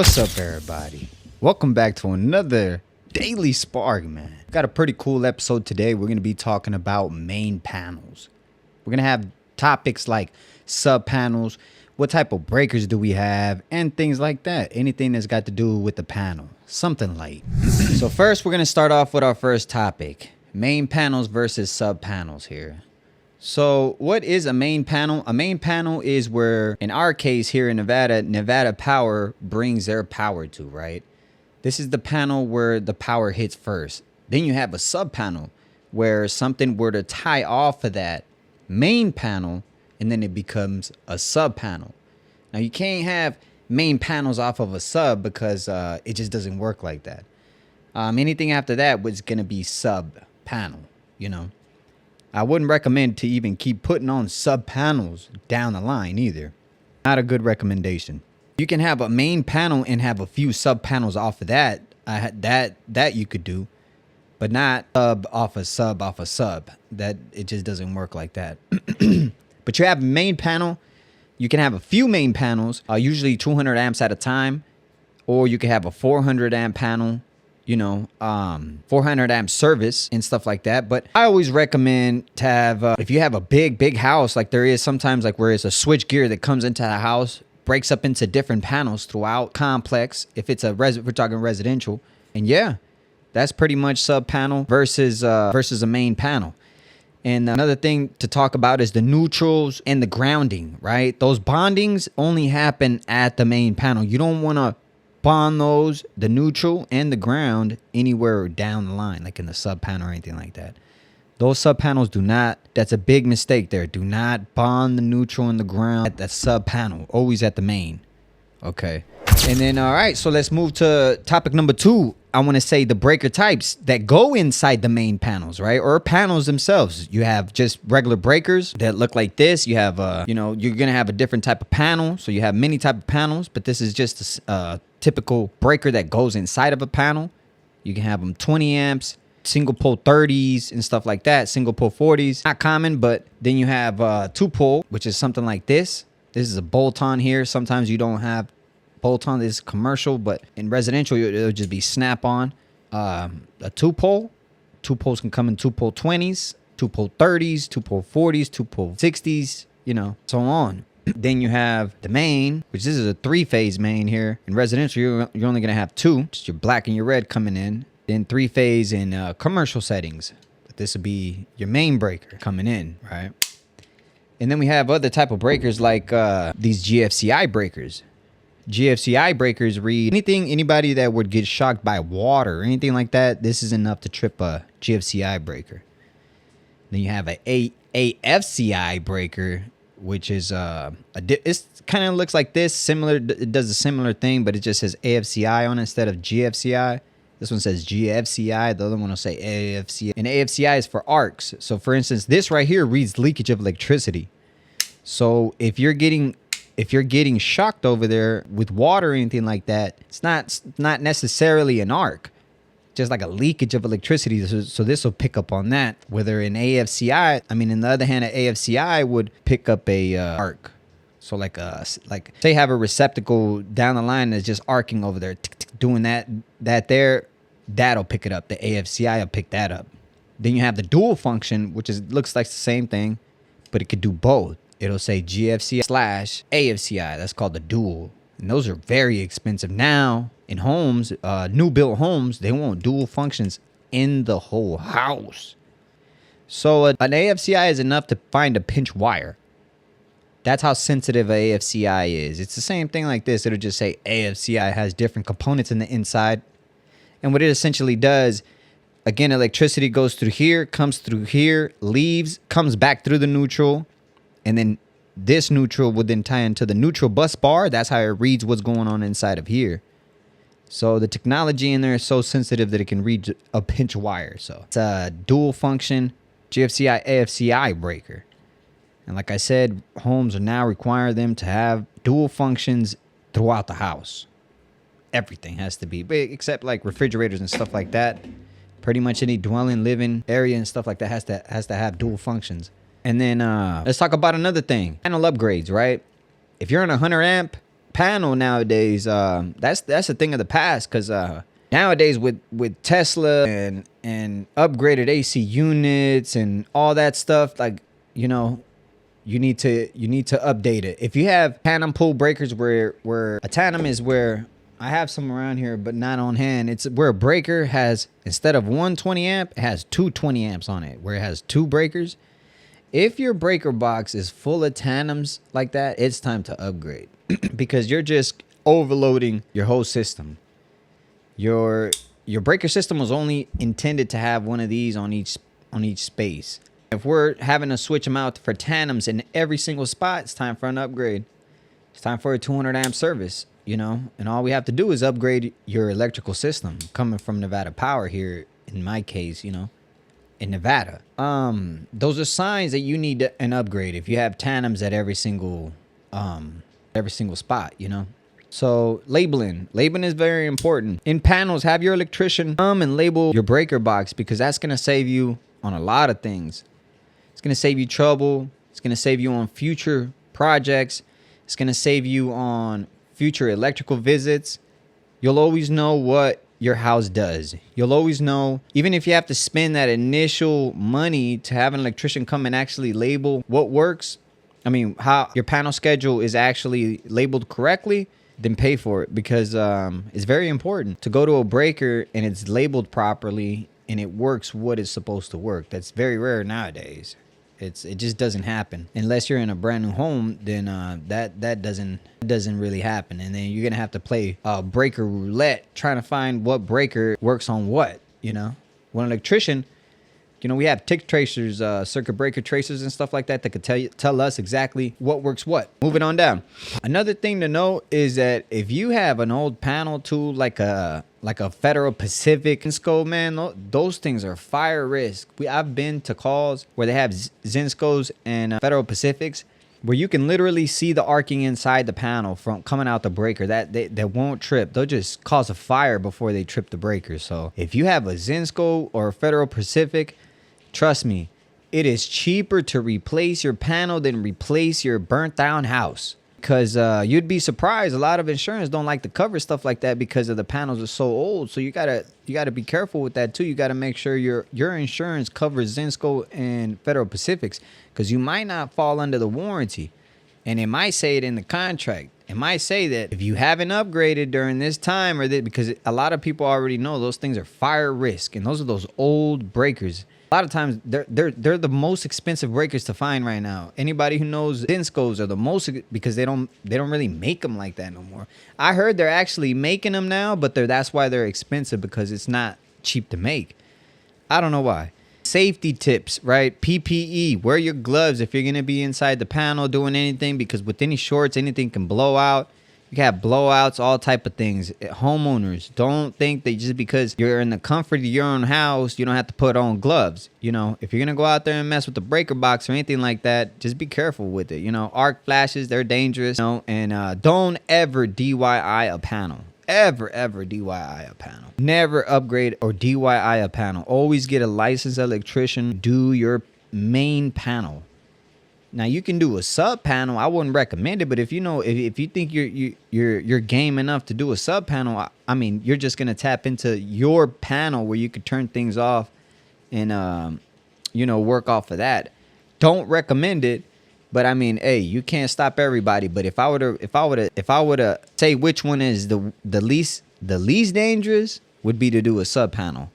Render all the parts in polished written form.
What's up, everybody? Welcome back to another Daily Spark, man. Got a pretty cool episode today. We're going to be talking about main panels. We're going to have topics like sub panels, what type of breakers do we have, and things like that. Anything that's got to do with the panel. Something light. So first, we're going to start off with our first topic. Main panels versus sub panels here. So what is a main panel? A main panel is where, in our case here in Nevada, Nevada Power brings their power to, right? This is the panel where the power hits first. Then you have a sub panel where something were to tie off of that main panel and then it becomes a sub panel. Now you can't have main panels off of a sub because it just doesn't work like that. Anything after that was going to be sub panel, you know. I wouldn't recommend to even keep putting on sub panels down the line either. Not a good recommendation. You can have a main panel and have a few sub panels off of that. That you could do, but not sub off a sub off a sub. That it just doesn't work like that. But you have a main panel. You can have a few main panels, usually 200 amps at a time, or you can have a 400 amp panel. You know, 400 amp service and stuff like that. But I always recommend to have, if you have a big house, like there is sometimes like where it's a switch gear that comes into the house, breaks up into different panels throughout complex. If it's we're talking residential, and yeah, that's pretty much sub panel versus a main panel. And another thing to talk about is the neutrals and the grounding, right? Those bondings only happen at the main panel. You don't want to bond those, the neutral and the ground, anywhere down the line, like in the sub panel or anything like that. Those sub panels do not, that's a big mistake there. Do not bond the neutral and the ground at the sub panel, always at the main. Okay. And then, all right, so let's move to topic number 2. I want to say the breaker types that go inside the main panels, right? Or panels themselves. You have just regular breakers that look like this. You have, you know, you're going to have a different type of panel. So you have many type of panels, but this is just a typical breaker that goes inside of a panel. You can have them 20 amps, single pole 30s and stuff like that. Single pole 40s, not common, but then you have 2 pole, which is something like this. This is a bolt-on here. Sometimes you don't have bolt-on. This is commercial, but in residential, it'll just be snap-on. A 2 pole. 2 poles can come in 2 pole 20s, 2 pole 30s, 2 pole 40s, 2 pole 60s, you know, so on. Then you have the main, which this is a 3-phase main here. In residential, you're only going to have 2. Just your black and your red coming in. Then 3-phase in commercial settings. But this would be your main breaker coming in, right? And then we have other type of breakers like these GFCI breakers. GFCI breakers read anybody that would get shocked by water or anything like that. This is enough to trip a GFCI breaker. Then you have a AFCI breaker, which is it kind of looks like this, similar. It does a similar thing, but it just says AFCI on it instead of GFCI. This one says GFCI. The other one will say AFCI. And AFCI is for arcs. So for instance, this right here reads leakage of electricity. So if you're getting shocked over there with water or anything like that, it's not necessarily an arc, just like a leakage of electricity. So this will pick up on that. Whether in AFCI, I mean, on the other hand, an AFCI would pick up a arc. So like say you have a receptacle down the line that's just arcing over there, doing that there, that'll pick it up. The AFCI will pick that up. Then you have the dual function, which looks like the same thing, but it could do both. It'll say GFCI / AFCI. That's called the dual. And those are very expensive. Now, in homes, new built homes, they want dual functions in the whole house. So an AFCI is enough to find a pinch wire. That's how sensitive a AFCI is. It's the same thing like this. It'll just say AFCI has different components in the inside. And what it essentially does, again, electricity goes through here, comes through here, leaves, comes back through the neutral. And then this neutral would then tie into the neutral bus bar. That's how it reads what's going on inside of here. So the technology in there is so sensitive that it can read a pinch wire. So it's a dual function GFCI AFCI breaker. And like I said, homes are now require them to have dual functions throughout the house. Everything has to be, except like refrigerators and stuff like that. Pretty much any dwelling, living area and stuff like that has to have dual functions. And then let's talk about another thing. Panel upgrades, right? If you're on a 100 amp panel nowadays, that's a thing of the past, because nowadays with Tesla and upgraded AC units and all that stuff, like, you know, you need to update it. If you have tandem pull breakers, where a tandem is where I have some around here but not on hand, it's where a breaker has, instead of 120 amp, it has 220 amps on it, where it has two breakers. If your breaker box is full of tandems like that, it's time to upgrade because you're just overloading your whole system. Your breaker system was only intended to have one of these on each space. If we're having to switch them out for tandems in every single spot, it's time for an upgrade. It's time for a 200 amp service, you know, and all we have to do is upgrade your electrical system. Coming from Nevada Power here, in my case, you know, in Nevada. Those are signs that you need an upgrade if you have tandems at every single spot, you know. So labeling is very important. In panels, have your electrician come and label your breaker box, because that's going to save you on a lot of things. It's going to save you trouble. It's going to save you on future projects. It's going to save you on future electrical visits. You'll always know what your house does. You'll always know, even if you have to spend that initial money to have an electrician come and actually label what works. I mean, how your panel schedule is actually labeled correctly, then pay for it, because it's very important to go to a breaker and it's labeled properly and it works what it's supposed to work. That's very rare nowadays. It just doesn't happen unless you're in a brand new home. Then that doesn't really happen, and then you're gonna have to play breaker roulette trying to find what breaker works on what. You know, when an electrician, you know, we have tick tracers, circuit breaker tracers and stuff like that could tell us exactly what works what. Moving on down. Another thing to know is that if you have an old panel tool like a Federal Pacific Zinsco, man, those things are fire risk. I've been to calls where they have Zinscos and Federal Pacifics, where you can literally see the arcing inside the panel from coming out the breaker. That they won't trip. They'll just cause a fire before they trip the breaker. So if you have a Zinsco or a Federal Pacific, trust me, it is cheaper to replace your panel than replace your burnt down house. Because you'd be surprised, a lot of insurance don't like to cover stuff like that because of the panels are so old. So you gotta be careful with that too. You gotta make sure your insurance covers Zinsco and Federal Pacifics, because you might not fall under the warranty, and it might say it in the contract. It might say that if you haven't upgraded during this time, because a lot of people already know those things are fire risk, and those are those old breakers. A lot of times they're the most expensive breakers to find right now. Anybody who knows Zinscos are the most, because they don't really make them like that no more. I heard they're actually making them now, but that's why they're expensive, because it's not cheap to make. I don't know why. Safety tips, right? PPE, wear your gloves if you're going to be inside the panel doing anything, because with any shorts, anything can blow out. You can have blowouts, all type of things. Homeowners, don't think that just because you're in the comfort of your own house, you don't have to put on gloves. You know, if you're going to go out there and mess with the breaker box or anything like that, just be careful with it. You know, arc flashes, they're dangerous. You know, and don't ever DIY a panel. Ever DIY a panel. Never upgrade or DIY a panel. Always get a licensed electrician. Do your main panel. Now you can do a sub panel. I wouldn't recommend it, but if you know, if you think you're game enough to do a sub panel, I mean, you're just gonna tap into your panel where you could turn things off and you know, work off of that. Don't recommend it, but I mean, hey, you can't stop everybody. But if I were to say which one is the least dangerous, would be to do a sub panel.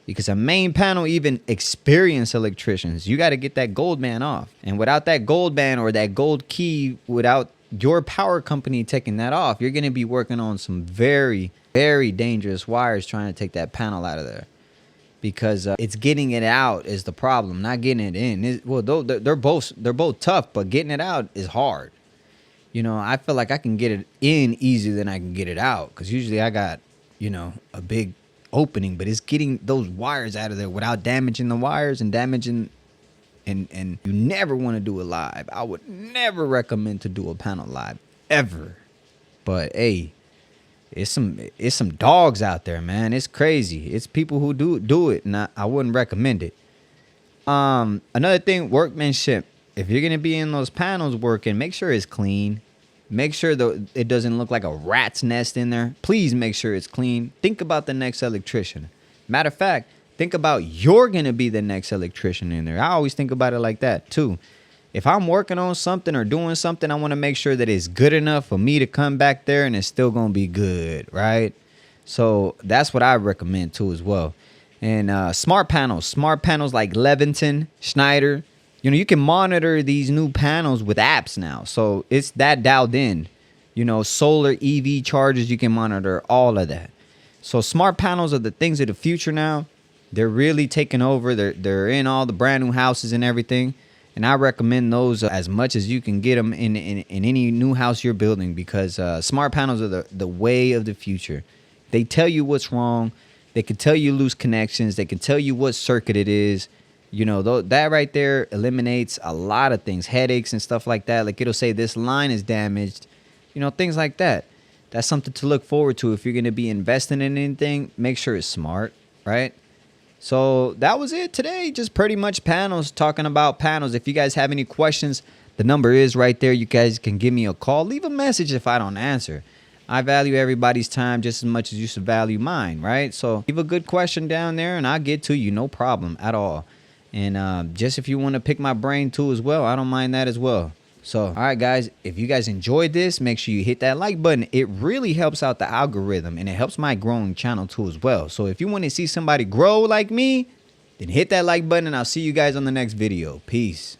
Because a main panel, even experienced electricians, you got to get that gold band off. And without that gold band or that gold key, without your power company taking that off, you're going to be working on some very, very dangerous wires trying to take that panel out of there. Because it's getting it out is the problem, not getting it in. Well, they're both tough, but getting it out is hard. You know, I feel like I can get it in easier than I can get it out. Because usually I got, you know, a big opening, but it's getting those wires out of there without damaging the wires and damaging, and you never want to do it live. I would never recommend to do a panel live ever. But hey, it's some dogs out there, man. It's crazy. It's people who do it, and I wouldn't recommend it. Another thing, workmanship. If you're gonna be in those panels working, make sure it's clean. Make sure that it doesn't look like a rat's nest in there. Please make sure it's clean. Think about the next electrician. Matter of fact, think about you're going to be the next electrician in there. I always think about it like that too. If I'm working on something or doing something, I want to make sure that it's good enough for me to come back there and it's still going to be good, right? So that's what I recommend too as well. And smart panels like Leviton, Schneider, you know, you can monitor these new panels with apps now. So it's that dialed in, you know, solar EV chargers, you can monitor all of that. So smart panels are the things of the future now. They're really taking over. They're in all the brand new houses and everything. And I recommend those as much as you can get them in any new house you're building, because smart panels are the way of the future. They tell you what's wrong. They can tell you loose connections. They can tell you what circuit it is. You know, that right there eliminates a lot of things, headaches and stuff like that. Like it'll say this line is damaged, you know, things like that. That's something to look forward to. If you're going to be investing in anything, make sure it's smart, right? So that was it today. Just pretty much panels, talking about panels. If you guys have any questions, the number is right there. You guys can give me a call. Leave a message if I don't answer. I value everybody's time just as much as you should value mine, right? So leave a good question down there and I'll get to you. No problem at all. And just if you want to pick my brain too as well, I don't mind that as well. So, all right, guys, if you guys enjoyed this, make sure you hit that like button. It really helps out the algorithm and it helps my growing channel too as well. So if you want to see somebody grow like me, then hit that like button and I'll see you guys on the next video. Peace.